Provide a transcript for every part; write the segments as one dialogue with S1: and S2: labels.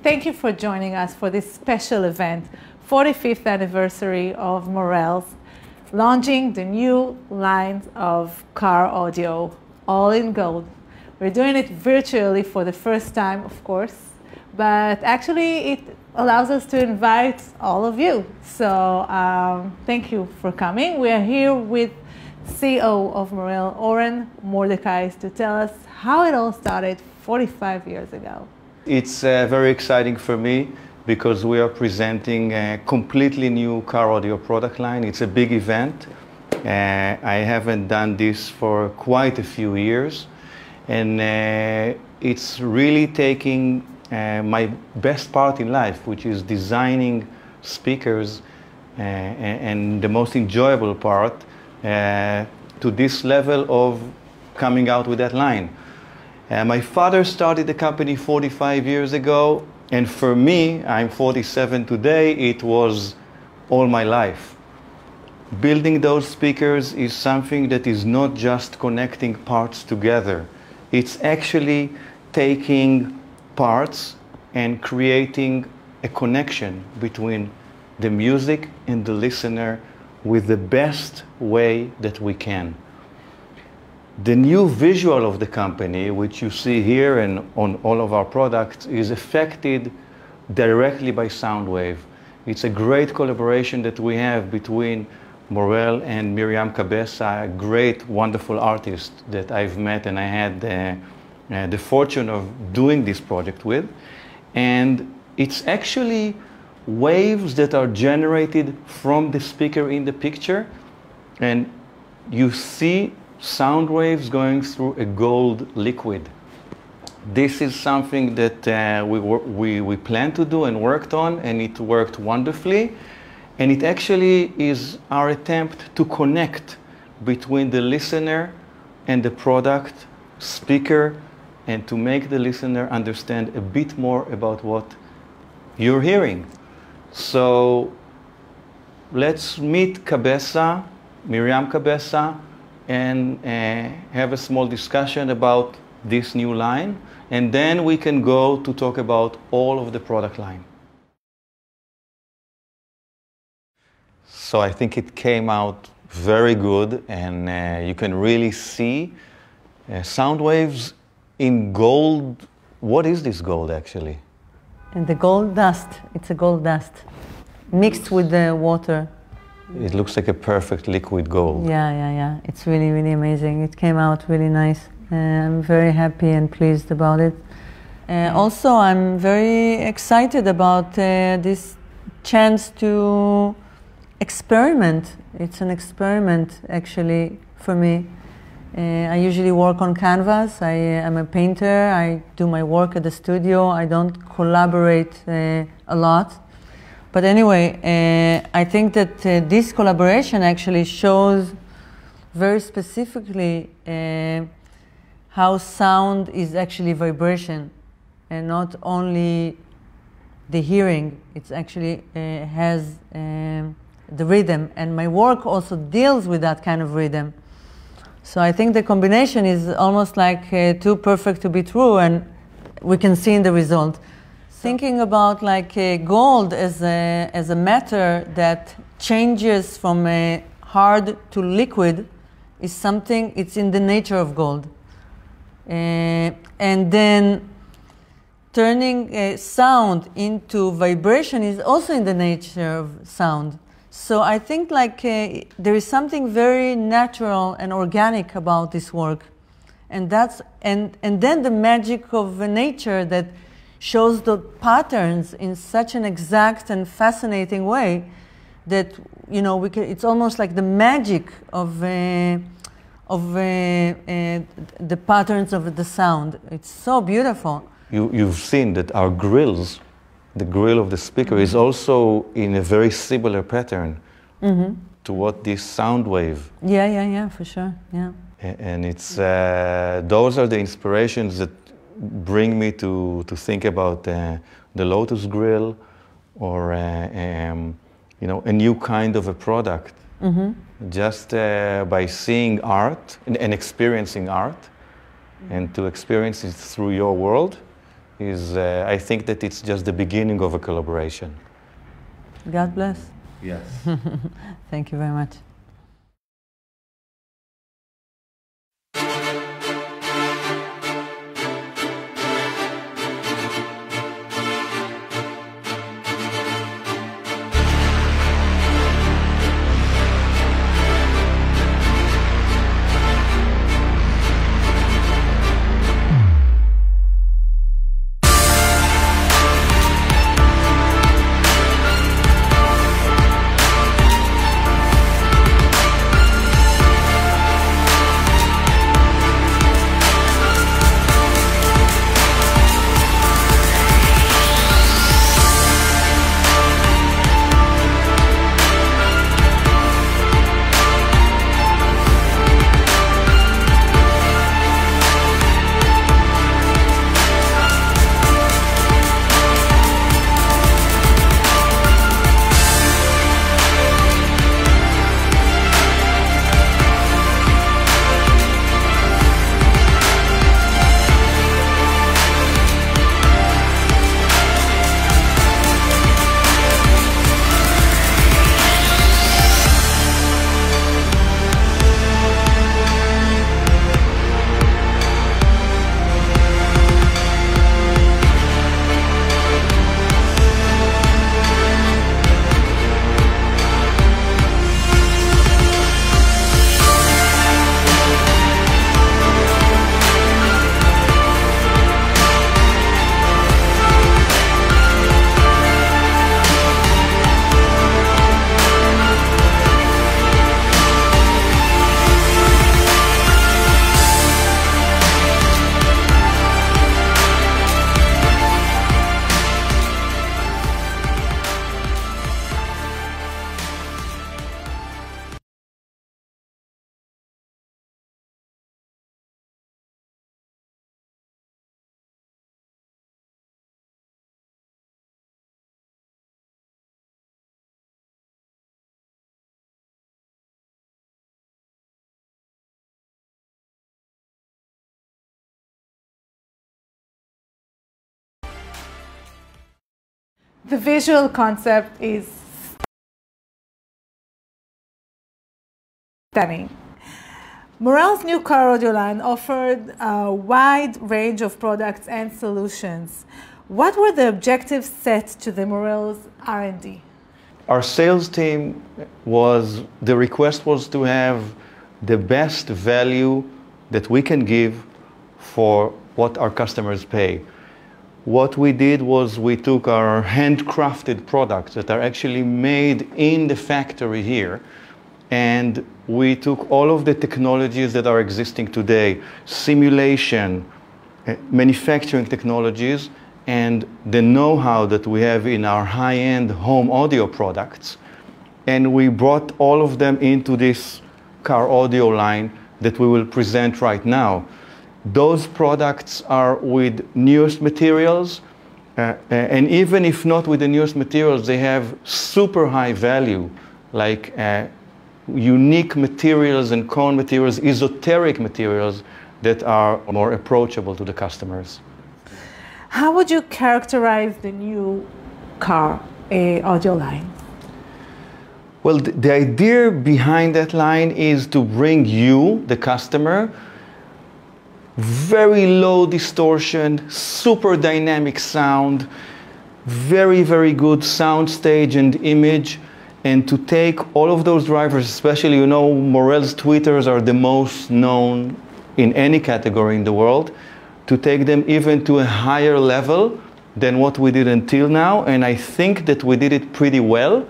S1: Thank you for joining us for this special event, 45th anniversary of Morel's, launching the new lines of car audio, all in gold. We're doing it virtually for the first time, of course, but actually it allows us to invite all of you. So thank you for coming. We are here with CEO of Morel, Oren Mordecai, to tell us how it all started 45 years ago.
S2: It's very exciting for me because we are presenting a completely new car audio product line. It's a big event. I haven't done this for quite a few years, and it's really taking my best part in life, which is designing speakers, and the most enjoyable part to this level of coming out with that line. My father started the company 45 years ago, and for me, I'm 47 today, it was all my life. Building those speakers is something that is not just connecting parts together. It's actually taking parts and creating a connection between the music and the listener with the best way that we can. The new visual of the company, which you see here and on all of our products, is affected directly by sound wave. It's a great collaboration that we have between Morel and Miriam Cabeza, a great, wonderful artist that I've met and I had the fortune of doing this project with. And it's actually waves that are generated from the speaker in the picture, and you see sound waves going through a gold liquid. This is something that we planned to do and worked on, and it worked wonderfully. And it actually is our attempt to connect between the listener and the product speaker, and to make the listener understand a bit more about what you're hearing. So let's meet Cabeza, Miriam Cabeza, and have a small discussion about this new line, and then we can go to talk about all of the product line. So I think it came out very good, and you can really see sound waves in gold. What is this gold actually?
S3: And the gold dust. It's a gold dust mixed with the water.
S2: It looks like a perfect liquid gold.
S3: Yeah. It's really, really amazing. It came out really nice. I'm very happy and pleased about it. Also, I'm very excited about this chance to experiment. It's an experiment, actually, for me. I usually work on canvas. I am a painter. I do my work at the studio. I don't collaborate a lot. But anyway, I think that this collaboration actually shows very specifically how sound is actually vibration, and not only the hearing. It's actually has the rhythm, and my work also deals with that kind of rhythm. So I think the combination is almost like too perfect to be true, and we can see in the result. Thinking about like gold as a matter that changes from hard to liquid is something, it's in the nature of gold. And then turning sound into vibration is also in the nature of sound. So I think like there is something very natural and organic about this work. And then the magic of nature that shows the patterns in such an exact and fascinating way that, you know, it's almost like the magic of the patterns of the sound. It's so beautiful.
S2: You've seen that our grills, the grill of the speaker, is also in a very similar pattern to what this sound wave.
S3: Yeah, for sure, yeah.
S2: And it's those are the inspirations that bring me to think about the Lotus grill, or you know, a new kind of a product. Just by seeing art and experiencing art, and to experience it through your world, I think that it's just the beginning of a collaboration.
S3: God bless.
S2: Yes.
S3: Thank you very much.
S1: The visual concept is stunning. Morel's new car audio line offered a wide range of products and solutions. What were the objectives set to the Morel's R&D?
S2: Our sales team the request was to have the best value that we can give for what our customers pay. What we did was we took our handcrafted products that are actually made in the factory here, and we took all of the technologies that are existing today, simulation, manufacturing technologies, and the know-how that we have in our high-end home audio products, and we brought all of them into this car audio line that we will present right now. Those products are with newest materials, and even if not with the newest materials, they have super high value, like unique materials and cone materials, esoteric materials that are more approachable to the customers.
S1: How would you characterize the new car audio line?
S2: Well, the idea behind that line is to bring you, the customer, very low distortion, super dynamic sound, very, very good sound stage and image, and to take all of those drivers, especially, you know, Morel's tweeters are the most known in any category in the world, to take them even to a higher level than what we did until now, and I think that we did it pretty well.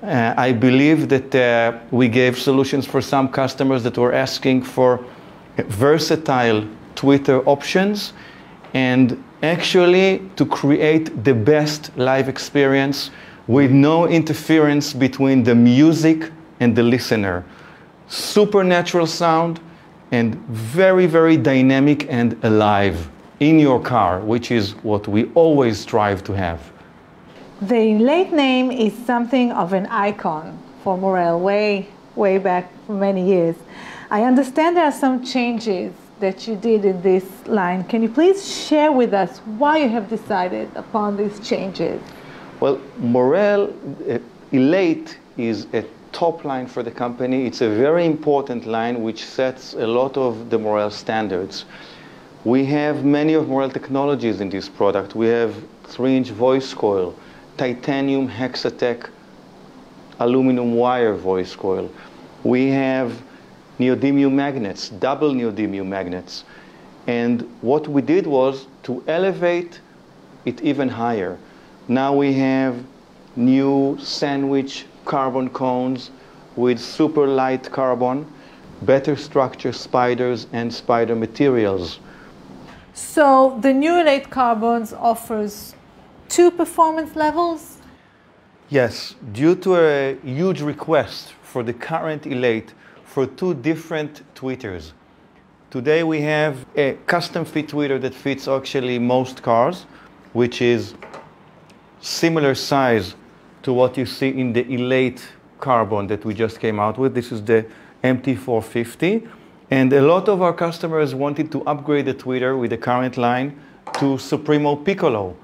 S2: I believe that we gave solutions for some customers that were asking for versatile Twitter options, and actually to create the best live experience with no interference between the music and the listener. Supernatural sound and very, very dynamic and alive in your car, which is what we always strive to have.
S1: The late name is something of an icon for Morel way back for many years. I understand there are some changes that you did in this line. Can you please share with us why you have decided upon these changes?
S2: Well, Morel Elate is a top line for the company. It's a very important line which sets a lot of the Morel standards. We have many of Morel technologies in this product. We have 3-inch voice coil, titanium Hexatech aluminum wire voice coil. We have neodymium magnets, double neodymium magnets. And what we did was to elevate it even higher. Now we have new sandwich carbon cones with super light carbon, better structure spiders and spider materials.
S1: So the new Elate Carbons offers 2 performance levels?
S2: Yes, due to a huge request for the current Elate for 2 different tweeters. Today we have a custom fit tweeter that fits actually most cars, which is similar size to what you see in the Elate Carbon that we just came out with. This is the MT450. And a lot of our customers wanted to upgrade the tweeter with the current line to Supremo Piccolo.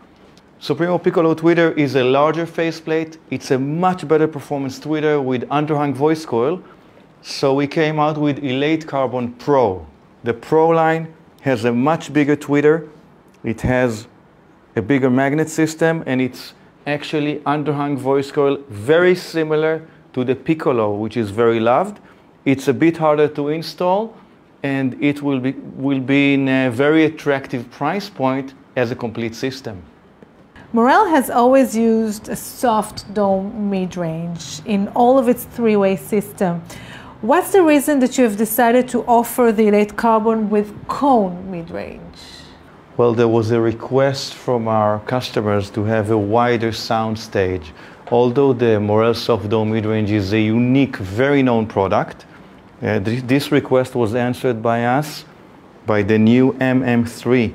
S2: Supremo Piccolo tweeter is a larger faceplate. It's a much better performance tweeter with underhung voice coil. So we came out with Elate Carbon Pro. The Pro line has a much bigger tweeter. It has a bigger magnet system, and it's actually underhung voice coil, very similar to the Piccolo, which is very loved. It's a bit harder to install, and it will be in a very attractive price point as a complete system.
S1: Morel has always used a soft dome mid-range in all of its 3-way system. What's the reason that you have decided to offer the Elate Carbon with cone mid-range?
S2: Well, there was a request from our customers to have a wider sound stage. Although the Morel soft dome mid-range is a unique, very known product, this request was answered by us by the new MM3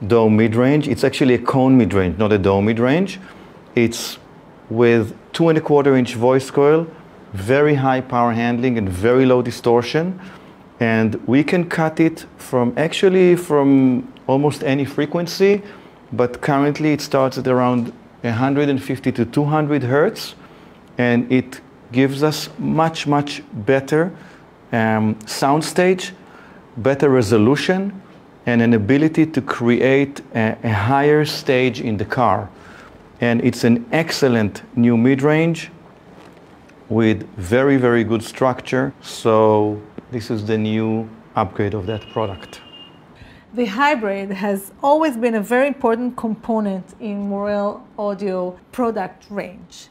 S2: dome mid-range. It's actually a cone mid-range, not a dome mid-range. It's with 2¼ inch voice coil, very high power handling and very low distortion. And we can cut it from almost any frequency, but currently it starts at around 150 to 200 hertz, and it gives us much better soundstage, better resolution, and an ability to create a higher stage in the car. And it's an excellent new mid-range with very good structure. So this is the new upgrade of that product.
S1: The hybrid has always been a very important component in Morel Audio product range.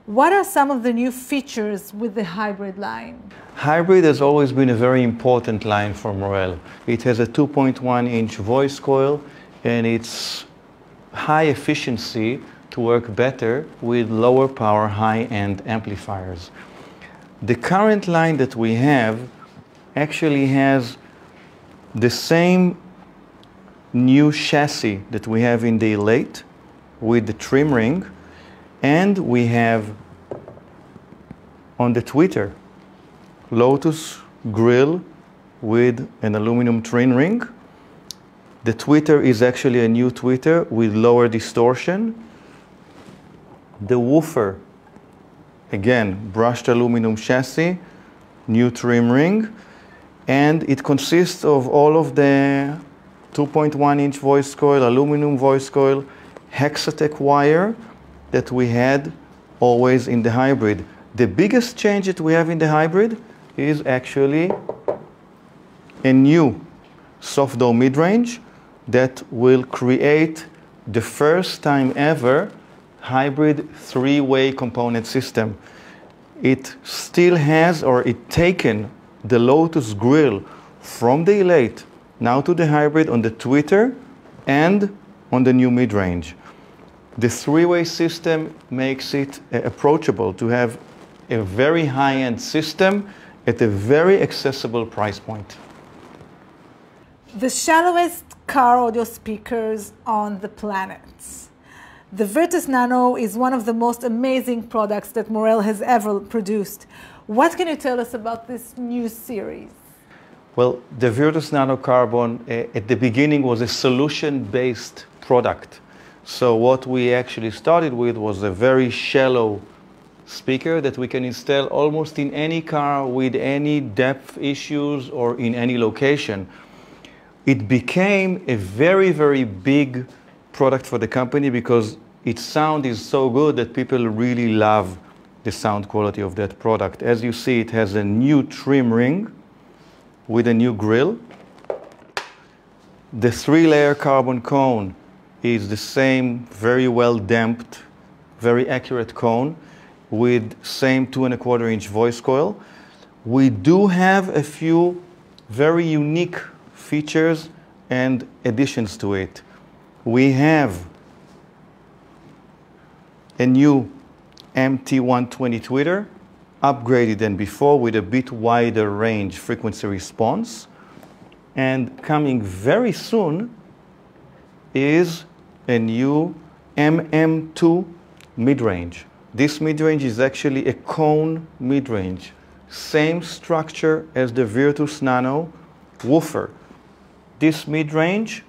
S1: What are some of the new features with the hybrid line?
S2: Hybrid has always been a very important line for Morel. It has a 2.1-inch voice coil, and it's high efficiency to work better with lower power high-end amplifiers. The current line that we have actually has the same new chassis that we have in the Elate with the trim ring, and we have on the tweeter Lotus grill with an aluminum trim ring. The tweeter is actually a new tweeter with lower distortion. The woofer, again, brushed aluminum chassis, new trim ring, and it consists of all of the 2.1-inch voice coil, aluminum voice coil, Hexatech wire that we had always in the hybrid. The biggest change that we have in the hybrid is actually a new soft dome mid-range that will create the first time ever hybrid 3-way component system. It still has, or it taken the Lotus grill from the Elate now to the hybrid on the tweeter and on the new mid-range. The 3-way system makes it approachable to have a very high-end system at a very accessible price point.
S1: The shallowest car audio speakers on the planet. The Virtus Nano is one of the most amazing products that Morel has ever produced. What can you tell us about this new series?
S2: Well, the Virtus Nano Carbon at the beginning was a solution-based product. So what we actually started with was a very shallow speaker that we can install almost in any car with any depth issues or in any location. It became a very, very big product for the company because its sound is so good that people really love the sound quality of that product. As you see, it has a new trim ring with a new grill. The 3-layer carbon cone is the same very well damped, very accurate cone with same 2¼ inch voice coil. We do have a few very unique features and additions to it. We have a new MT120 tweeter, upgraded than before with a bit wider range frequency response. And coming very soon is a new MM2 mid-range. This mid-range is actually a cone mid-range. Same structure as the Virtus Nano woofer. This mid-range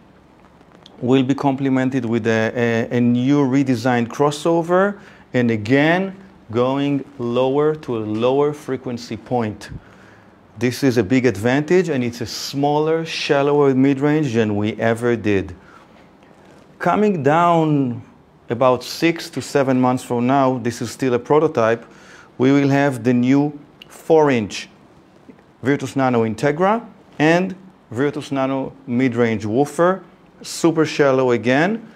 S2: will be complemented with a new redesigned crossover, and again going lower to a lower frequency point. This is a big advantage, and it's a smaller, shallower mid-range than we ever did. Coming down about 6 to 7 months from now, this is still a prototype, we will have the new 4-inch Virtus Nano Integra and Virtus Nano mid-range woofer, super shallow again,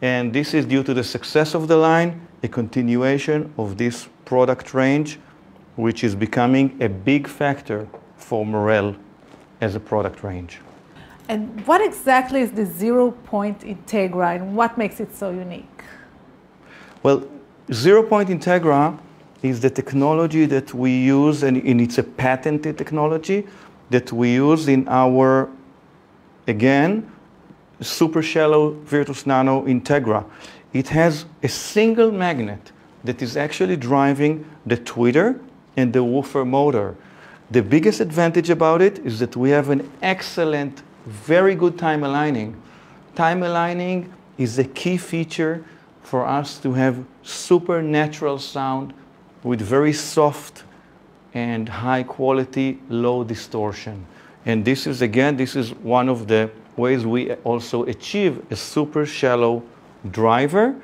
S2: and this is due to the success of the line, a continuation of this product range, which is becoming a big factor for Morel as a product range.
S1: And what exactly is the 0-point Integra and what makes it so unique?
S2: Well, 0-point Integra is the technology that we use, and it's a patented technology that we use in our, again, super shallow Virtus Nano Integra. It has a single magnet that is actually driving the tweeter and the woofer motor. The biggest advantage about it is that we have an excellent, very good time aligning. Time aligning is a key feature for us to have super natural sound with very soft and high quality, low distortion. And this is, again, this is one of the ways we also achieve a super shallow driver.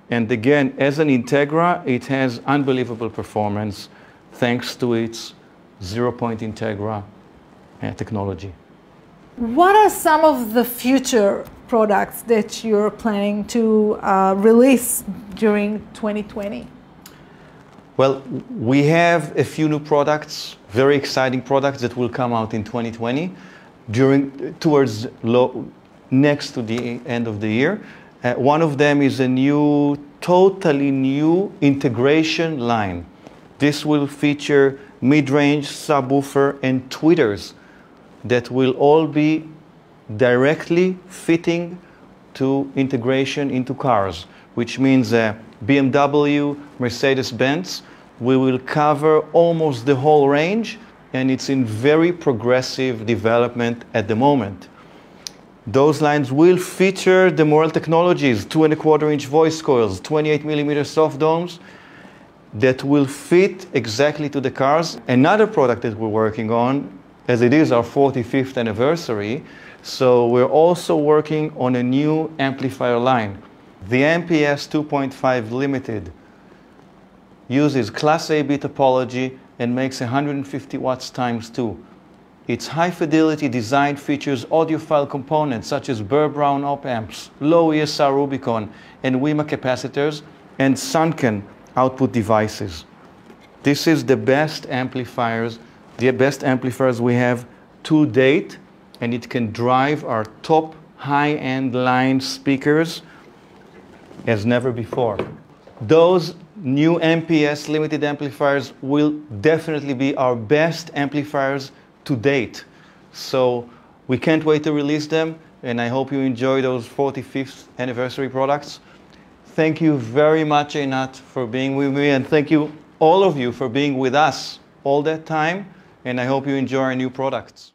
S2: And again, as an Integra, it has unbelievable performance thanks to its 0-point Integra technology.
S1: What are some of the future products that you're planning to release during 2020?
S2: Well, we have a few new products, very exciting products that will come out in 2020, next to the end of the year. One of them is a new, totally new integration line. This will feature mid-range, subwoofer, and tweeters that will all be directly fitting to integration into cars, which means BMW, Mercedes-Benz, we will cover almost the whole range, and it's in very progressive development at the moment. Those lines will feature the Morel technologies, 2¼ inch voice coils, 28mm soft domes that will fit exactly to the cars. Another product that we're working on, as it is our 45th anniversary, so we're also working on a new amplifier line. The MPS 2.5 Limited uses Class AB topology and makes 150 watts times 2. Its high-fidelity design features audiophile components such as Burr-Brown op-amps, low ESR Rubicon, and WIMA capacitors, and sunken output devices. This is the best amplifiers we have to date, and it can drive our top high-end line speakers as never before. Those new MPS limited amplifiers will definitely be our best amplifiers to date. So we can't wait to release them, and I hope you enjoy those 45th anniversary products. Thank you very much, Einat, for being with me, and thank you all of you for being with us all that time, and I hope you enjoy our new products.